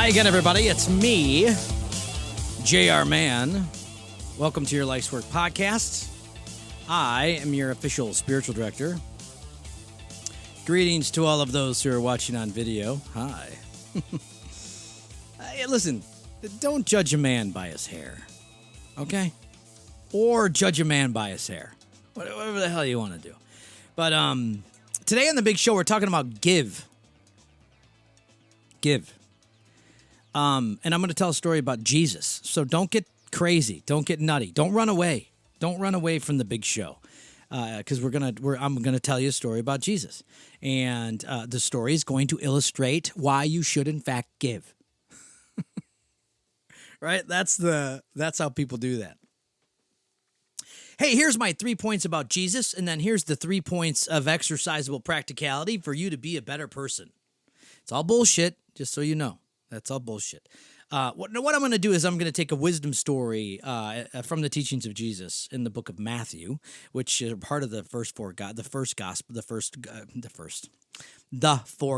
Hi again, everybody. It's me, J.R. Mann. Welcome to your Life's Work podcast. I am your official spiritual director. Greetings to all of those who are watching on video. Hi. Hey, listen, don't judge a man by his hair, okay? Or judge a man by his hair. Whatever the hell you want to do. But today on the big show, we're talking about give. And I'm going to tell a story about Jesus. So don't get crazy. Don't get nutty. Don't run away. Don't run away from the big show. Because I'm gonna tell you a story about Jesus, and the story is going to illustrate why you should in fact give. Right? That's how people do that. Hey, here's my 3 points about Jesus, and then here's the 3 points of exercisable practicality for you to be a better person. It's all bullshit, just so you know. That's all bullshit. What I'm going to do is I'm going to take a wisdom story from the teachings of Jesus in the book of Matthew, which is part of the four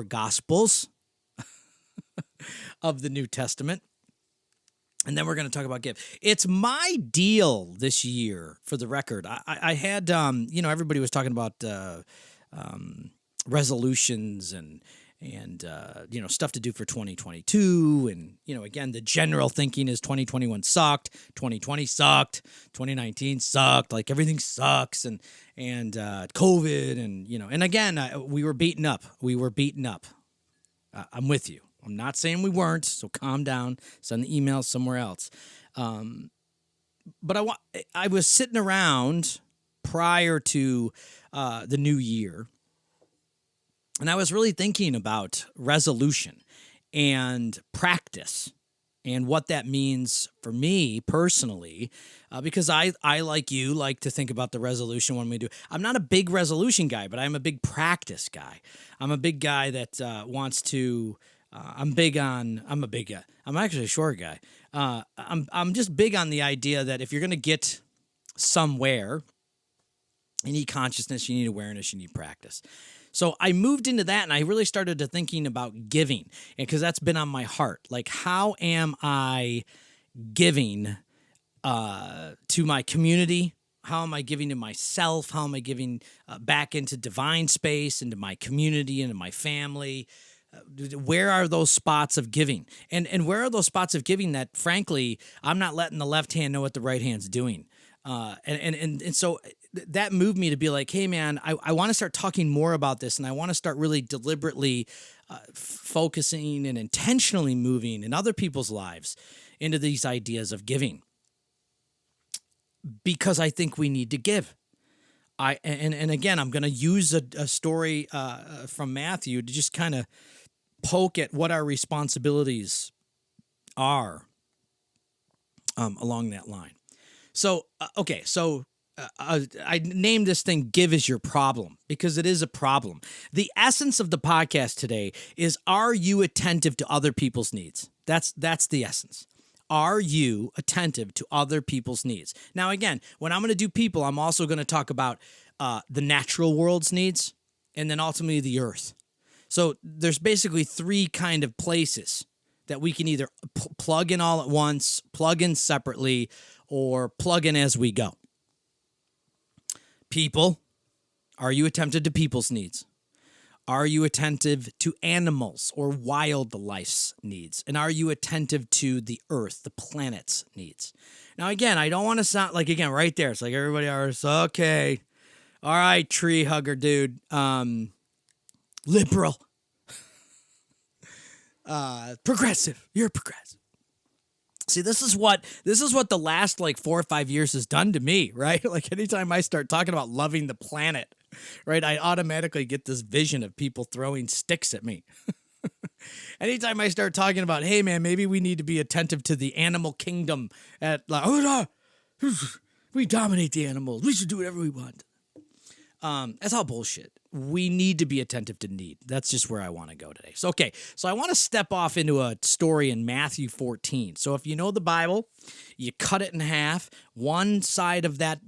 gospels of the New Testament. And then we're going to talk about give. It's my deal this year, for the record. I had, everybody was talking about resolutions and stuff to do for 2022. And, again, the general thinking is 2021 sucked, 2020 sucked, 2019 sucked, like everything sucks. And COVID and again, we were beaten up. I'm with you. I'm not saying we weren't, so calm down, send the email somewhere else. But I was sitting around prior to the new year, and I was really thinking about resolution and practice and what that means for me personally, because I, like you, like to think about the resolution when we do. I'm not a big resolution guy, but I'm a big practice guy. I'm a big guy that wants to. I'm actually a short guy. I'm just big on the idea that if you're going to get somewhere, you need consciousness, you need awareness, you need practice. So I moved into that, and I really started to thinking about giving, because that's been on my heart. Like, how am I giving to my community? How am I giving to myself? How am I giving back into divine space, into my community, into my family? Where are those spots of giving? And where are those spots of giving that, frankly, I'm not letting the left hand know what the right hand's doing? And so that moved me to be like, hey, man, I want to start talking more about this, and I want to start really deliberately focusing and intentionally moving in other people's lives into these ideas of giving, because I think we need to give. And again, I'm going to use a story from Matthew to just kind of poke at what our responsibilities are along that line. So, I named this thing "Give is Your Problem," because it is a problem. The essence of the podcast today is: are you attentive to other people's needs? That's the essence. Are you attentive to other people's needs? Now, again, when I'm going to do people, I'm also going to talk about the natural world's needs, and then ultimately the earth. So there's basically three kind of places that we can either plug in all at once, plug in separately, or plug in as we go. People, are you attentive to people's needs? Are you attentive to animals or wildlife's needs? And are you attentive to the earth, the planet's needs? Now, again, I don't want to sound like, again, right there, it's like everybody already, okay, all right, tree hugger dude, liberal, progressive, you're progressive. See, this is what the last like 4 or 5 years has done to me, right? Like anytime I start talking about loving the planet, right, I automatically get this vision of people throwing sticks at me. Anytime I start talking about, hey man, maybe we need to be attentive to the animal kingdom we dominate the animals, we should do whatever we want. That's all bullshit. We need to be attentive to need. That's just where I want to go today. So, okay. So I want to step off into a story in Matthew 14. So if you know the Bible, you cut it in half. One side of that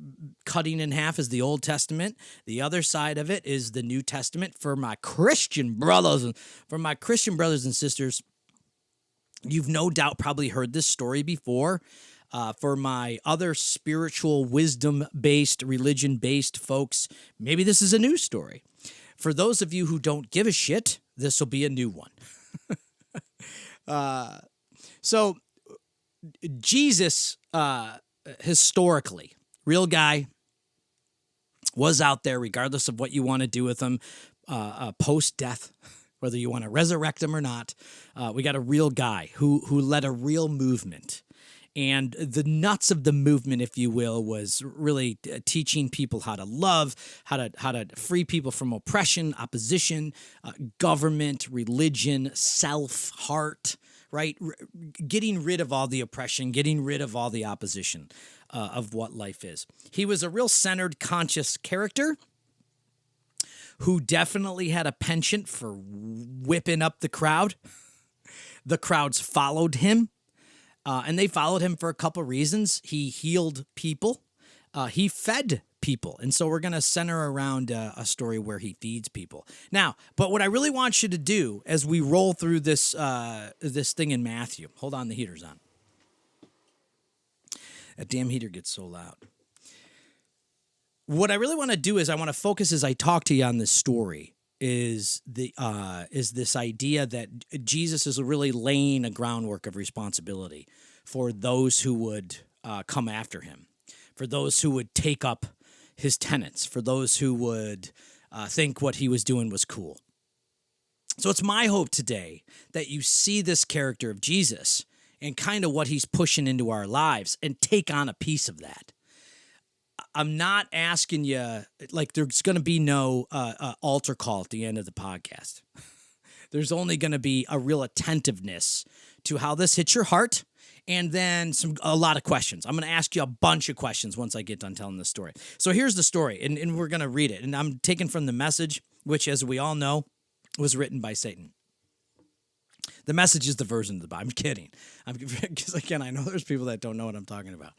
cutting in half is the Old Testament. The other side of it is the New Testament. For my Christian brothers and sisters, You've no doubt probably heard this story before. For my other spiritual wisdom-based, religion-based folks, maybe this is a new story. For those of you who don't give a shit, this will be a new one. So Jesus, historically, real guy, was out there regardless of what you want to do with him post-death, whether you want to resurrect him or not. We got a real guy who led a real movement. And the nuts of the movement, if you will, was really teaching people how to love, how to free people from oppression, opposition, government, religion, self, heart, right? Getting rid of all the oppression, getting rid of all the opposition of what life is. He was a real centered, conscious character who definitely had a penchant for whipping up the crowd. The crowds followed him. And they followed him for a couple reasons. He healed people. He fed people. And so we're going to center around a story where he feeds people. Now, but what I really want you to do as we roll through this this thing in Matthew, hold on, the heater's on. That damn heater gets so loud. What I really want to do is I want to focus as I talk to you on this story is this idea that Jesus is really laying a groundwork of responsibility for those who would come after him, for those who would take up his tenets, for those who would think what he was doing was cool. So it's my hope today that you see this character of Jesus and kind of what he's pushing into our lives and take on a piece of that. I'm not asking you, like, there's going to be no altar call at the end of the podcast. There's only going to be a real attentiveness to how this hits your heart, and then a lot of questions. I'm going to ask you a bunch of questions once I get done telling this story. So here's the story, and we're going to read it. And I'm taking from the Message, which, as we all know, was written by Satan. The Message is the version of the Bible. I'm kidding. Because, again, I know there's people that don't know what I'm talking about.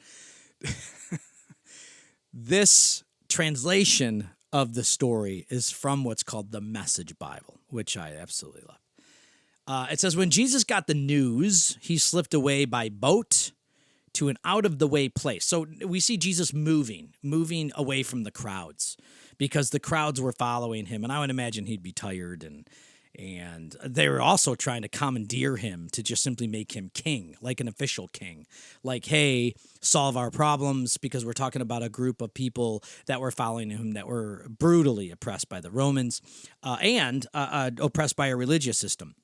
This translation of the story is from what's called the Message Bible, which I absolutely love. It says, when Jesus got the news, he slipped away by boat to an out-of-the-way place. So we see Jesus moving away from the crowds because the crowds were following him. And I would imagine he'd be tired, and they were also trying to commandeer him to just simply make him king, like an official king. Like, hey, solve our problems, because we're talking about a group of people that were following him that were brutally oppressed by the Romans and oppressed by a religious system.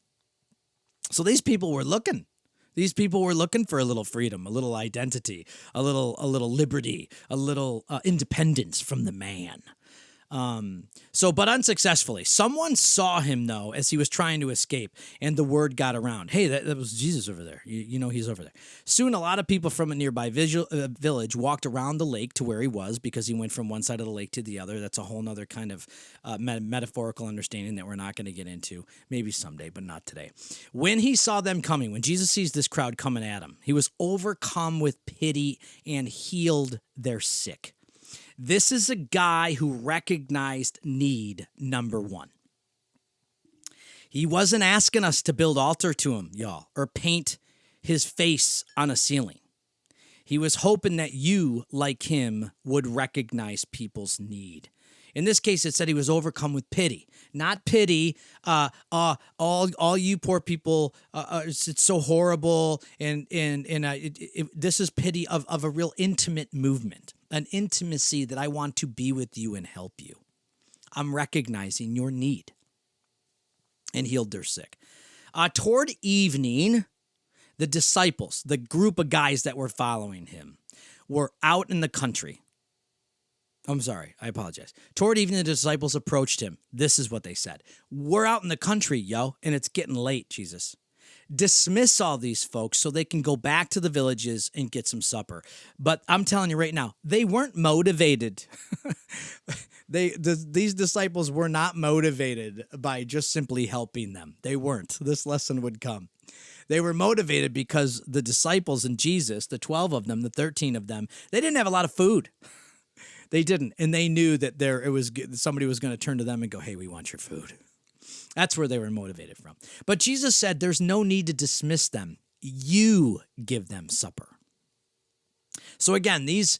So these people were looking. These people were looking for a little freedom, a little identity, a little liberty, a little independence from the man. But unsuccessfully. Someone saw him, though, as he was trying to escape, and the word got around. Hey, that was Jesus over there. You know he's over there. Soon, a lot of people from a nearby village walked around the lake to where he was, because he went from one side of the lake to the other. That's a whole nother kind of metaphorical understanding that we're not going to get into. Maybe someday, but not today. When he saw them coming, when Jesus sees this crowd coming at him, he was overcome with pity and healed their sick. This is a guy who recognized need, number one. He wasn't asking us to build altar to him, y'all, or paint his face on a ceiling. He was hoping that you, like him, would recognize people's need. In this case, it said he was overcome with pity. Not pity, all you poor people, it's so horrible, and this is pity of a real intimate movement, an intimacy that I want to be with you and help you. I'm recognizing your need, and healed their sick. Toward evening, the disciples, the group of guys that were following him, were out in the country. I'm sorry, I apologize. Toward evening, the disciples approached him. This is what they said. We're out in the country, yo, and it's getting late, Jesus. Dismiss all these folks so they can go back to the villages and get some supper. But I'm telling you right now, they weren't motivated. These disciples were not motivated by just simply helping them. They weren't. This lesson would come. They were motivated because the disciples and Jesus, the 12 of them, the 13 of them, they didn't have a lot of food. They didn't, and they knew that somebody was going to turn to them and go, hey, we want your food. That's where they were motivated from. But Jesus said there's no need to dismiss them. you give them supper. So again, these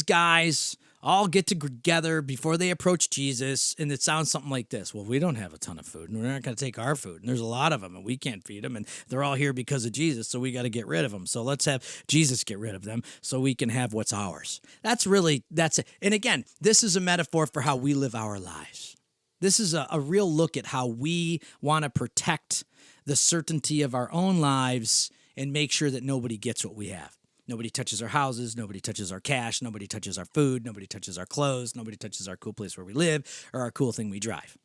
guys all get together before they approach Jesus, and it sounds something like this. Well, we don't have a ton of food, and we're not going to take our food, and there's a lot of them, and we can't feed them, and they're all here because of Jesus, so we got to get rid of them. So let's have Jesus get rid of them so we can have what's ours. That's it. And again, this is a metaphor for how we live our lives. This is a real look at how we want to protect the certainty of our own lives and make sure that nobody gets what we have. Nobody touches our houses. Nobody touches our cash. Nobody touches our food. Nobody touches our clothes. Nobody touches our cool place where we live or our cool thing we drive.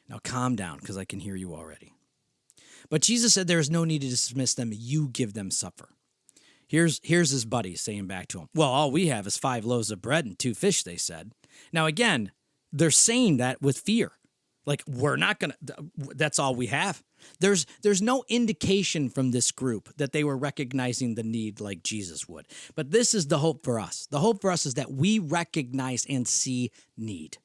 Now calm down, because I can hear you already. But Jesus said there is no need to dismiss them. You give them supper. Here's his buddy saying back to him, well, all we have is 5 loaves of bread and 2 fish, they said. Now, again, they're saying that with fear. Like, we're not going to, that's all we have. There's no indication from this group that they were recognizing the need like Jesus would. But this is the hope for us. The hope for us is that we recognize and see need,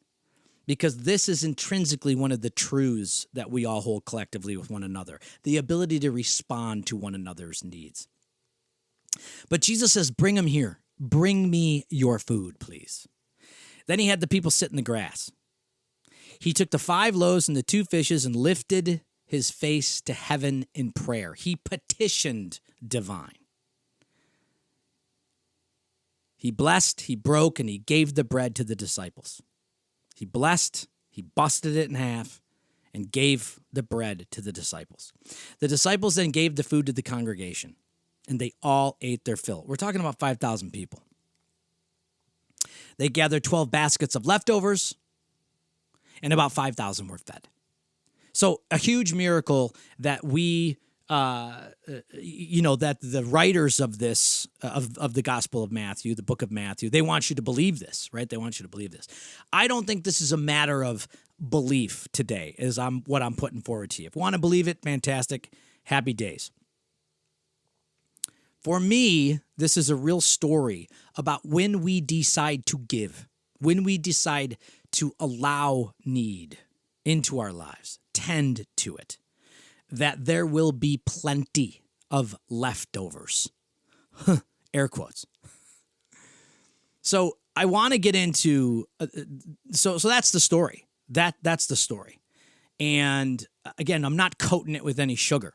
because this is intrinsically one of the truths that we all hold collectively with one another, the ability to respond to one another's needs. But Jesus says, bring them here. Bring me your food, please. Then he had the people sit in the grass. He took the 5 loaves and the 2 fishes and lifted his face to heaven in prayer. He petitioned divine. He blessed, he broke, and he gave the bread to the disciples. He blessed, he busted it in half, and gave the bread to the disciples. The disciples then gave the food to the congregation, and they all ate their fill. We're talking about 5,000 people. They gathered 12 baskets of leftovers, and about 5,000 were fed. So a huge miracle that we, that the writers of this, of the Gospel of Matthew, the book of Matthew, they want you to believe this, right? They want you to believe this. I don't think this is a matter of belief today, is what I'm putting forward to you. If you want to believe it, fantastic, happy days. For me, this is a real story about when we decide to give, when we decide to allow need into our lives, tend to it, that there will be plenty of leftovers. Air quotes. So I want to get into, so that's the story. That's the story. And again, I'm not coating it with any sugar.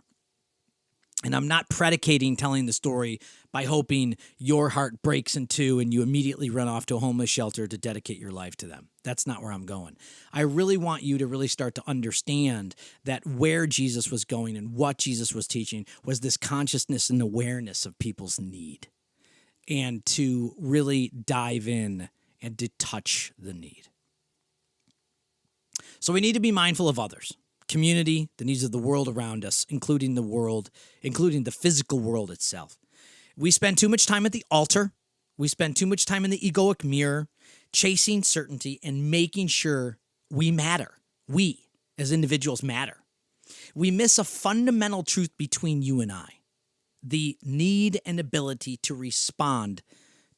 And I'm not predicating telling the story by hoping your heart breaks in 2 and you immediately run off to a homeless shelter to dedicate your life to them. That's not where I'm going. I really want you to really start to understand that where Jesus was going and what Jesus was teaching was this consciousness and awareness of people's need, and to really dive in and to touch the need. So we need to be mindful of others. Community, the needs of the world around us, including the physical world itself. We spend too much time at the altar. We spend too much time in the egoic mirror, chasing certainty and making sure we matter. We, as individuals, matter. We miss a fundamental truth between you and I, the need and ability to respond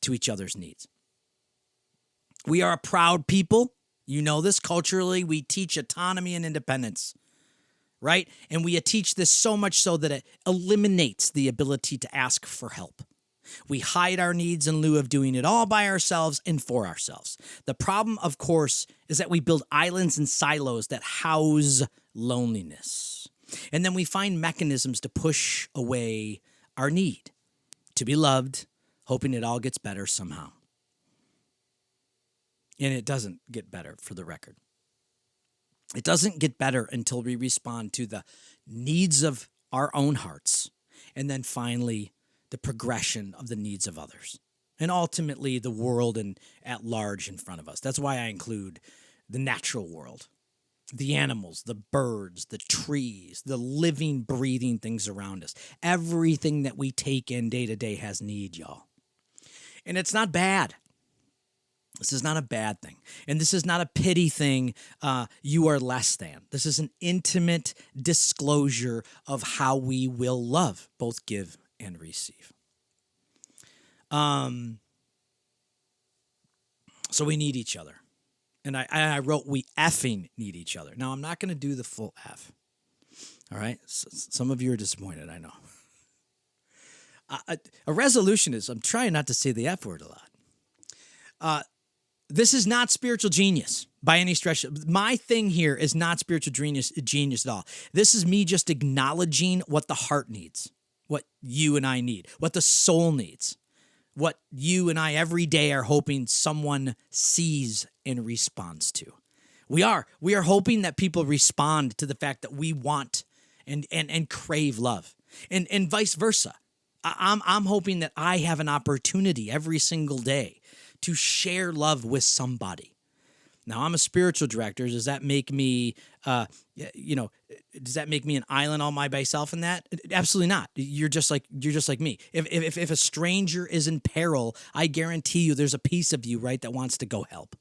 to each other's needs. We are a proud people. You know this. Culturally, we teach autonomy and independence, right? And we teach this so much so that it eliminates the ability to ask for help. We hide our needs in lieu of doing it all by ourselves and for ourselves. The problem, of course, is that we build islands and silos that house loneliness. And then we find mechanisms to push away our need to be loved, hoping it all gets better somehow. And it doesn't get better, for the record. It doesn't get better until we respond to the needs of our own hearts, and then finally the progression of the needs of others, and ultimately the world and at large in front of us. That's why I include the natural world, the animals, the birds, the trees, the living, breathing things around us. Everything that we take in day to day has need, y'all. And it's not bad. This is not a bad thing. And this is not a pity thing, you are less than. This is an intimate disclosure of how we will love, both give and receive. So we need each other. And I wrote, we effing need each other. Now, I'm not going to do the full F. All right. Some of you are disappointed. I know. A resolution is I'm trying not to say the F word a lot. This is not spiritual genius by any stretch. My thing here is not spiritual genius at all. This is me just acknowledging what the heart needs, what you and I need, what the soul needs, what you and I every day are hoping someone sees and responds to. We are hoping that people respond to the fact that we want and crave love, and vice versa. I'm hoping that I have an opportunity every single day to share love with somebody. Now, I'm a spiritual director. Does that make me, does that make me an island all by myself in that? Absolutely not. You're just like me. If a stranger is in peril, I guarantee you there's a piece of you, right, that wants to go help.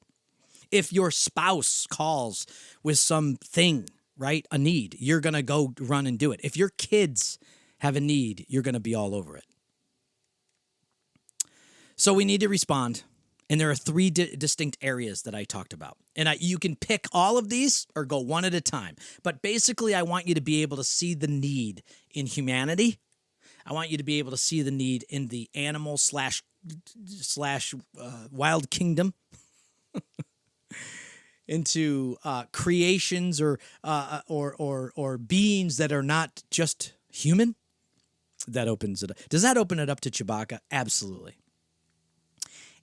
If your spouse calls with something, right, a need, you're going to go run and do it. If your kids have a need, you're going to be all over it. So we need to respond. And there are three distinct areas that I talked about. And you can pick all of these or go one at a time. But basically, I want you to be able to see the need in humanity. I want you to be able to see the need in the animal slash wild kingdom. Into creations or beings that are not just human. That opens it up. Does that open it up to Chewbacca? Absolutely.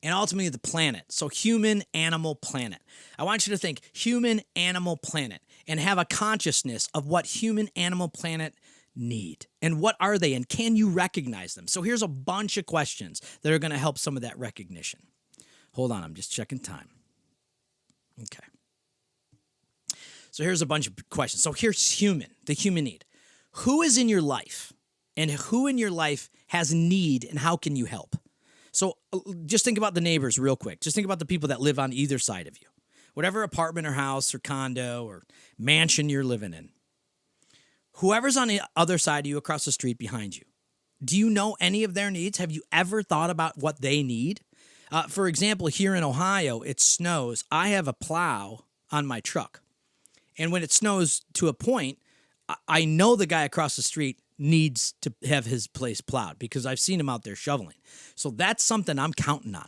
And ultimately the planet. So human, animal, planet. I want you to think human, animal, planet and have a consciousness of what human, animal, planet need. And what are they? And can you recognize them? So here's a bunch of questions that are going to help some of that recognition. Hold on, I'm just checking time. Okay. So here's a bunch of questions. So here's human, the human need. Who is in your life? And who in your life has need and how can you help? So just think about the neighbors real quick. Just think about the people that live on either side of you. Whatever apartment or house or condo or mansion you're living in. Whoever's on the other side of you across the street behind you. Do you know any of their needs? Have you ever thought about what they need? For example, here in Ohio, it snows. I have a plow on my truck. And when it snows to a point, I know the guy across the street needs to have his place plowed because I've seen him out there shoveling. So that's something I'm counting on.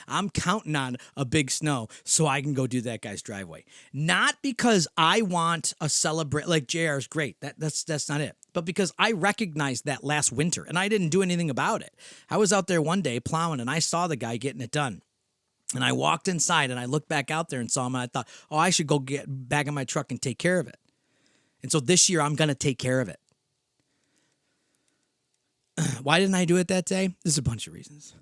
I'm counting on a big snow so I can go do that guy's driveway. Not because I want a celebrate, like JR is great. That's not it. But because I recognized that last winter and I didn't do anything about it. I was out there one day plowing and I saw the guy getting it done. And I walked inside and I looked back out there and saw him and I thought, oh, I should go get back in my truck and take care of it. And so this year I'm going to take care of it. Why didn't I do it that day? There's a bunch of reasons.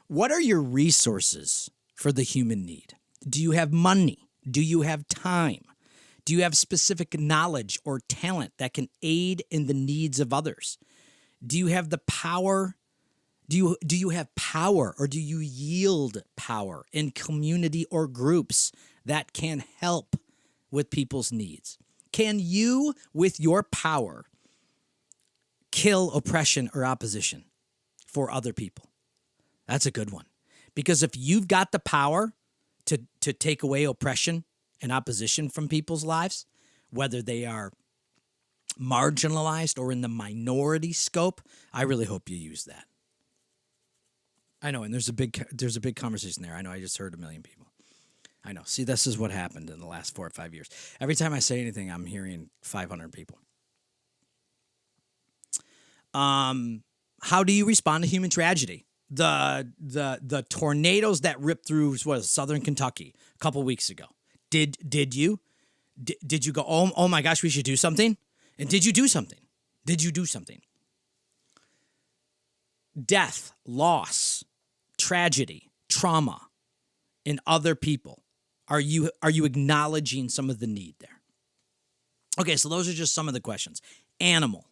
What are your resources for the human need? Do you have money? Do you have time? Do you have specific knowledge or talent that can aid in the needs of others? Do you have the power? Do you have power or do you yield power in community or groups that can help with people's needs? Can you, with your power, kill oppression or opposition for other people? That's a good one. Because if you've got the power to take away oppression and opposition from people's lives, whether they are marginalized or in the minority scope, I really hope you use that. I know, and there's a big conversation there. I know, I just heard 1 million people. I know. See, this is what happened in the last 4 or 5 years. Every time I say anything, I'm hearing 500 people. How do you respond to human tragedy? The tornadoes that ripped through southern Kentucky a couple weeks ago. Did you go, oh my gosh, we should do something? And did you do something? Did you do something? Death, loss, tragedy, trauma in other people. Are you acknowledging some of the need there? Okay, so those are just some of the questions. Animal.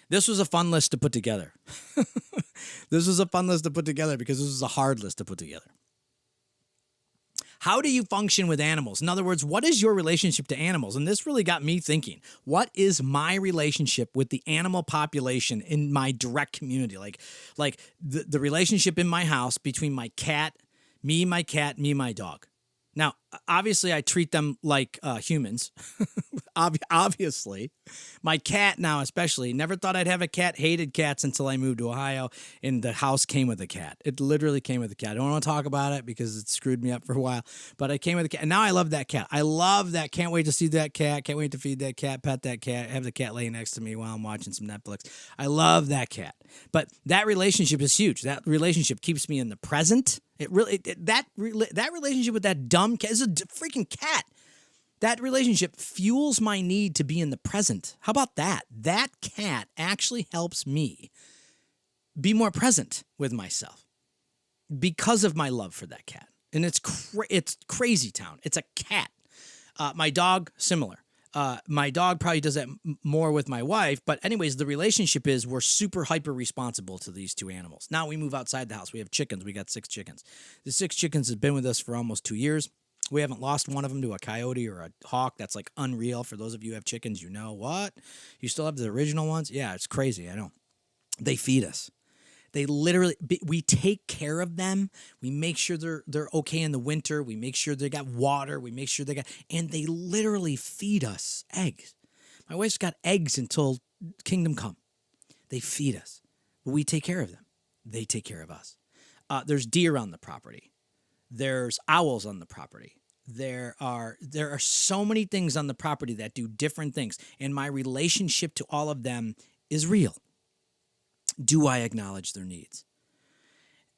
This was a fun list to put together. This was a fun list to put together because this was a hard list to put together. How do you function with animals? In other words, what is your relationship to animals? And this really got me thinking, what is my relationship with the animal population in my direct community? Like the relationship in my house between my cat, me, my dog. Now, obviously, I treat them like humans. Obviously, my cat now, especially, never thought I'd have a cat. Hated cats until I moved to Ohio, and the house came with a cat. It literally came with a cat. I don't want to talk about it because it screwed me up for a while, but I came with a cat, and now I love that cat. I love that. Can't wait to see that cat. Can't wait to feed that cat, pet that cat, have the cat lay next to me while I'm watching some Netflix. I love that cat. But that relationship is huge. That relationship keeps me in the present. That relationship with that dumb cat is a freaking cat. That relationship fuels my need to be in the present. How about that? That cat actually helps me be more present with myself because of my love for that cat. And it's crazy town. It's a cat. My dog, similar. My dog probably does that more with my wife. But anyways, the relationship is we're super hyper responsible to these two animals. Now we move outside the house. We have chickens. We got 6 chickens. The 6 chickens have been with us for almost 2 years. We haven't lost one of them to a coyote or a hawk. That's like unreal. For those of you who have chickens, you know what? You still have the original ones? Yeah, it's crazy. I know. They feed us. They literally, we take care of them. We make sure they're okay in the winter. We make sure they got water. We make sure and they literally feed us eggs. My wife's got eggs until kingdom come. They feed us. But we take care of them. They take care of us. There's deer on the property. There's owls on the property. There are so many things on the property that do different things. And my relationship to all of them is real. Do I acknowledge their needs?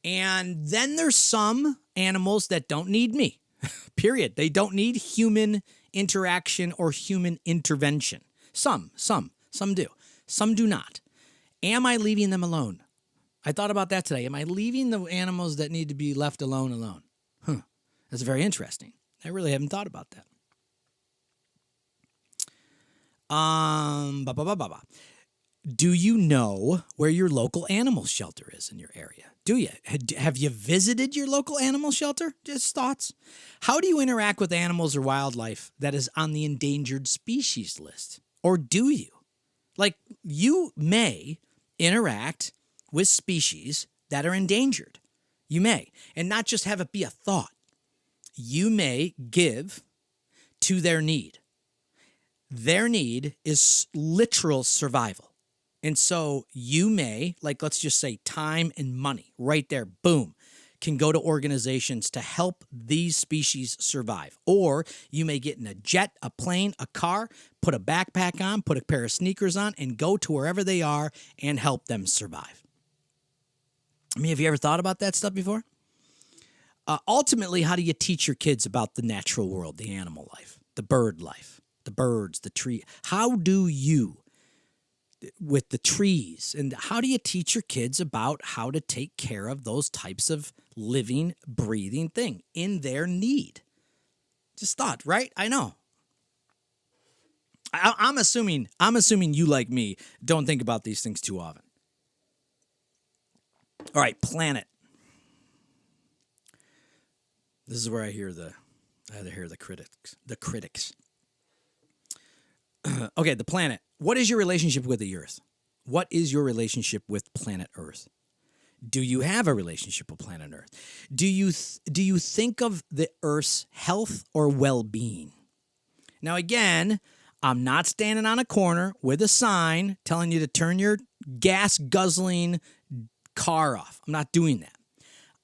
And then there's some animals that don't need me, period. They don't need human interaction or human intervention. Some do. Some do not. Am I leaving them alone? I thought about that today. Am I leaving the animals that need to be left alone? That's very interesting. I really haven't thought about that. Do you know where your local animal shelter is in your area? Do you? Have you visited your local animal shelter? Just thoughts. How do you interact with animals or wildlife that is on the endangered species list? Or do you? Like, you may interact with species that are endangered. You may. And not just have it be a thought. You may give to their need. Their need is literal survival. And so you may, like, let's just say time and money right there, boom, can go to organizations to help these species survive. Or you may get in a jet, a plane, a car, put a backpack on, put a pair of sneakers on, and go to wherever they are and help them survive. I mean, have you ever thought about that stuff before? Ultimately, how do you teach your kids about the natural world, the animal life, the bird life, the birds, the tree? How do you, with the trees, and how do you teach your kids about how to take care of those types of living, breathing thing in their need? Just thought, right? I know. I'm assuming you, like me, don't think about these things too often. All right, planet. This is where I hear the critics. Okay, the planet. What is your relationship with the Earth? What is your relationship with planet Earth? Do you have a relationship with planet Earth? Do you think of the Earth's health or well-being? Now, again, I'm not standing on a corner with a sign telling you to turn your gas-guzzling car off. I'm not doing that.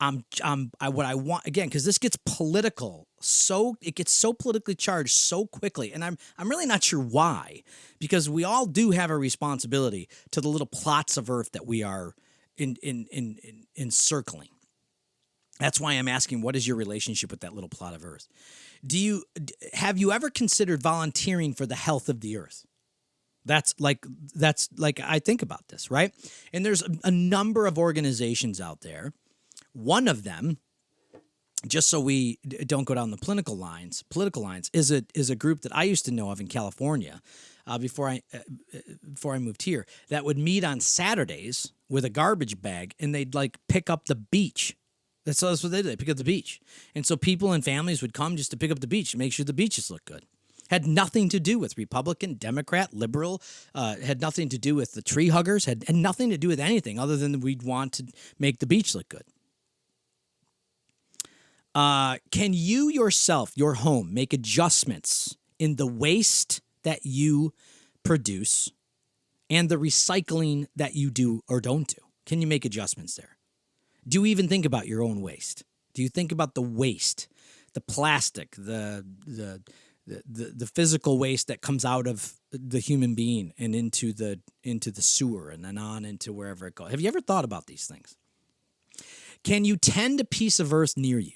What I want, again, because this gets political, it gets so politically charged so quickly, and I'm really not sure why, because we all do have a responsibility to the little plots of earth that we are encircling. That's why I'm asking, what is your relationship with that little plot of earth? Have you ever considered volunteering for the health of the earth? That's like I think about this, right? And there's a number of organizations out there. One of them, just so we don't go down the political lines, is a group that I used to know of in California before I moved here, that would meet on Saturdays with a garbage bag, and they'd like pick up the beach. That's what they did. They pick up the beach, and so people and families would come just to pick up the beach and make sure the beaches look good. Had nothing to do with Republican, Democrat, liberal, had nothing to do with the tree huggers, had nothing to do with anything other than we'd want to make the beach look good. Can you yourself, your home, make adjustments in the waste that you produce and the recycling that you do or don't do? Can you make adjustments there? Do you even think about your own waste? Do you think about the waste, the plastic, the physical waste that comes out of the human being and into the sewer and then on into wherever it goes? Have you ever thought about these things? Can you tend a piece of earth near you?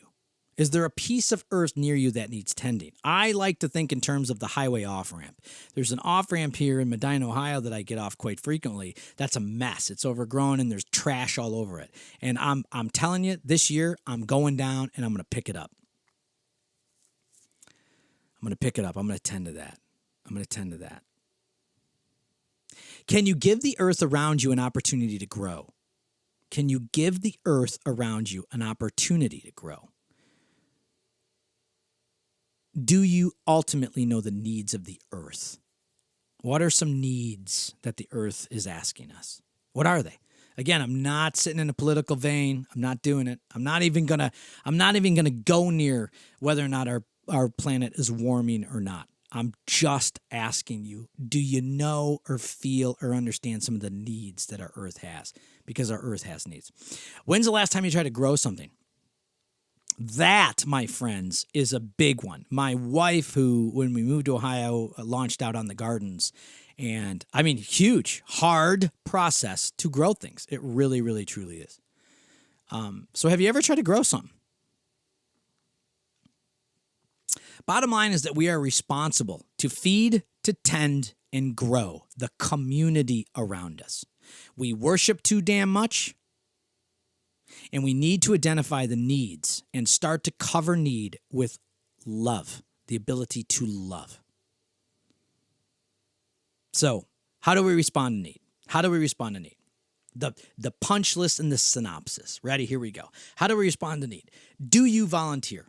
Is there a piece of earth near you that needs tending? I like to think in terms of the highway off-ramp. There's an off-ramp here in Medina, Ohio that I get off quite frequently. That's a mess. It's overgrown and there's trash all over it. And I'm telling you, this year I'm going down and I'm going to pick it up. I'm going to pick it up. I'm going to tend to that. Can you give the earth around you an opportunity to grow? Can you give the earth around you an opportunity to grow? Do you ultimately know the needs of the earth? What are some needs that the earth is asking us? What are they? Again, I'm not sitting in a political vein. I'm not doing it. I'm not even gonna go near whether or not our planet is warming or not. I'm just asking you, do you know or feel or understand some of the needs that our earth has? Because our earth has needs. When's the last time you tried to grow something? That, my friends, is a big one. My wife, who, when we moved to Ohio, launched out on the gardens. And, I mean, huge, hard process to grow things. It really, really, truly is. So have you ever tried to grow something? Bottom line is that we are responsible to feed, to tend, and grow the community around us. We worship too damn much. And we need to identify the needs and start to cover need with love, the ability to love. So, how do we respond to need? How do we respond to need? The punch list and the synopsis. Ready? Here we go. How do we respond to need? Do you volunteer?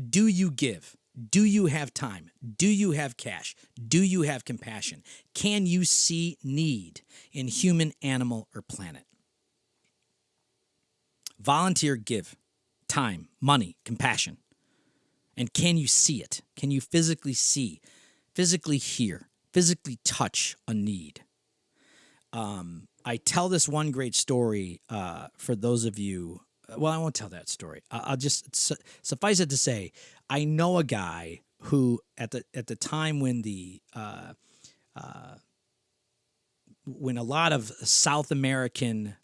Do you give? Do you have time? Do you have cash? Do you have compassion? Can you see need in human, animal, or planet? Volunteer, give time, money, compassion. And can you see it? Can you physically see, physically hear, physically touch a need? I tell this one great story for those of you. Well, I won't tell that story. I'll just suffice it to say, I know a guy who at the time when when a lot of South American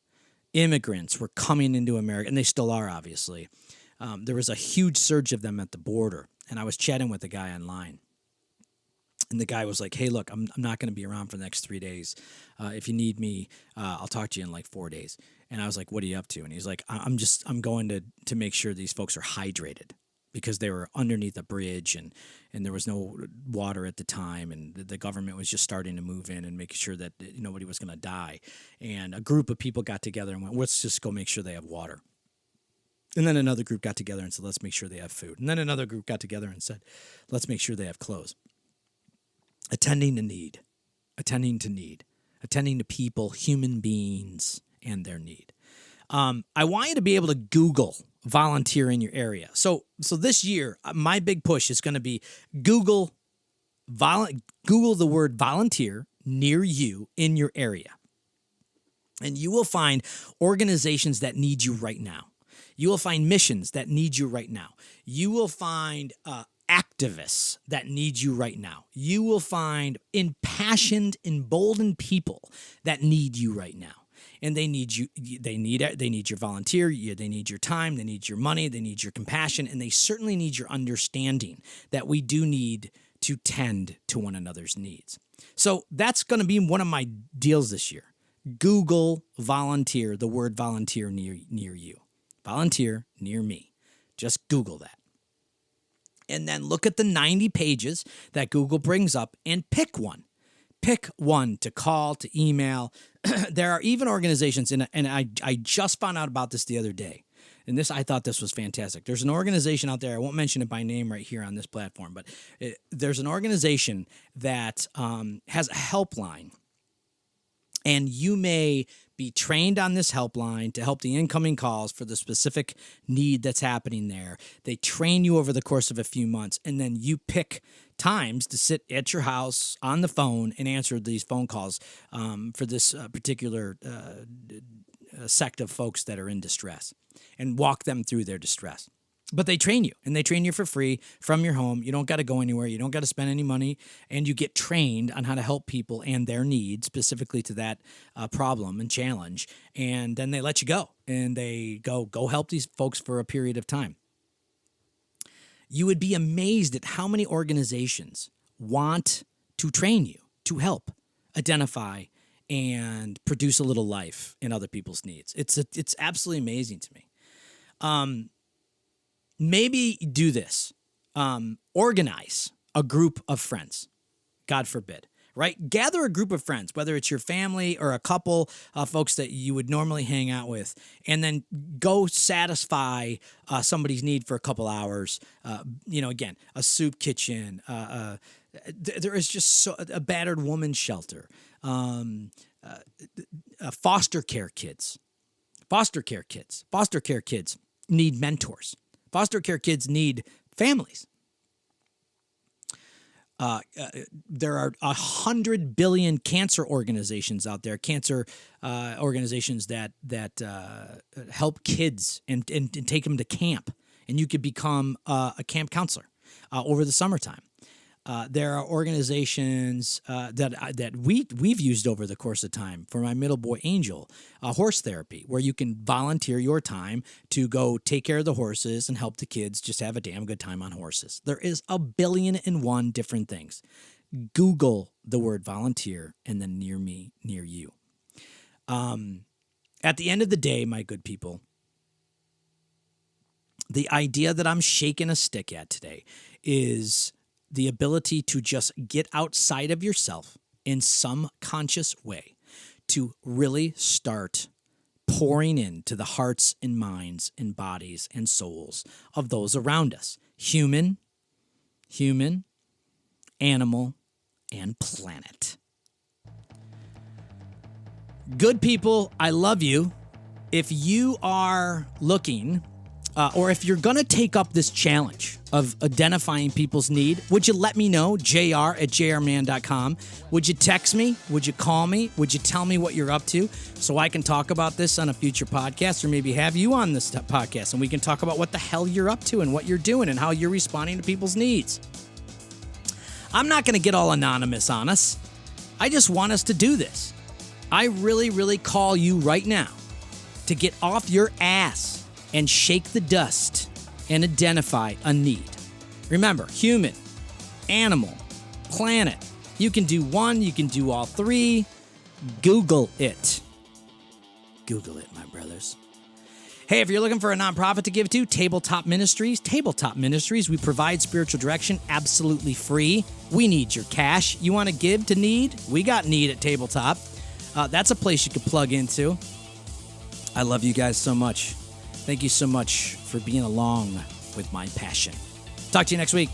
immigrants were coming into America, and they still are, obviously. There was a huge surge of them at the border, and I was chatting with a guy online. And the guy was like, hey, look, I'm not going to be around for the next 3 days. If you need me, I'll talk to you in like 4 days. And I was like, what are you up to? And he's like, I'm going to make sure these folks are hydrated, because they were underneath a bridge and there was no water at the time, and the government was just starting to move in and make sure that nobody was going to die. And a group of people got together and went, let's just go make sure they have water. And then another group got together and said, let's make sure they have food. And then another group got together and said, let's make sure they have clothes. Attending to need, attending to people, human beings, and their need. I want you to be able to Google volunteer in your area. So this year, my big push is going to be Google the word volunteer near you in your area. And you will find organizations that need you right now. You will find missions that need you right now. You will find activists that need you right now. You will find impassioned, emboldened people that need you right now. And they need you. They need your volunteer. They need your time. They need your money. They need your compassion. And they certainly need your understanding that we do need to tend to one another's needs. So that's going to be one of my deals this year. Google volunteer, the word volunteer near you. Volunteer near me. Just Google that. And then look at the 90 pages that Google brings up and pick one. Pick one to call, to email. There are even organizations, and I just found out about this the other day, and I thought this was fantastic. There's an organization out there, I won't mention it by name right here on this platform, but there's an organization that has a helpline, And you may be trained on this helpline to help the incoming calls for the specific need that's happening there. They train you over the course of a few months, and then you pick times to sit at your house on the phone and answer these phone calls for this particular sect of folks that are in distress and walk them through their distress. But they train you, and they train you for free from your home. You don't got to go anywhere. You don't got to spend any money, and you get trained on how to help people and their needs specifically to that problem and challenge. And then they let you go, and they go help these folks for a period of time. You would be amazed at how many organizations want to train you to help identify and produce a little life in other people's needs. It's absolutely amazing to me. Maybe do this. Organize a group of friends. God forbid, right? Gather a group of friends, whether it's your family or a couple of folks that you would normally hang out with, and then go satisfy somebody's need for a couple hours. Again, a soup kitchen. There is just a battered woman's shelter. Foster care kids. Foster care kids need mentors. Foster care kids need families. There are 100 billion cancer organizations out there, organizations that help kids and take them to camp, and you could become a camp counselor over the summertime. There are organizations that we've used over the course of time. For my middle boy Angel, horse therapy, where you can volunteer your time to go take care of the horses and help the kids just have a damn good time on horses. There is 1,000,000,001 different things. Google the word volunteer and then near me, near you. At the end of the day, my good people, the idea that I'm shaking a stick at today is the ability to just get outside of yourself in some conscious way to really start pouring into the hearts and minds and bodies and souls of those around us. Human, animal, and planet. Good people, I love you. If you are looking or if you're going to take up this challenge of identifying people's need, would you let me know, jr@jrman.com. Would you text me? Would you call me? Would you tell me what you're up to so I can talk about this on a future podcast, or maybe have you on this podcast and we can talk about what the hell you're up to and what you're doing and how you're responding to people's needs. I'm not going to get all anonymous on us. I just want us to do this. I really, really call you right now to get off your ass and shake the dust and identify a need. Remember, human, animal, planet. You can do one, you can do all three. Google it. Google it, my brothers. Hey, if you're looking for a nonprofit to give to, Tabletop Ministries. Tabletop Ministries, we provide spiritual direction absolutely free. We need your cash. You want to give to need? We got need at Tabletop. That's a place you can plug into. I love you guys so much. Thank you so much for being along with my passion. Talk to you next week.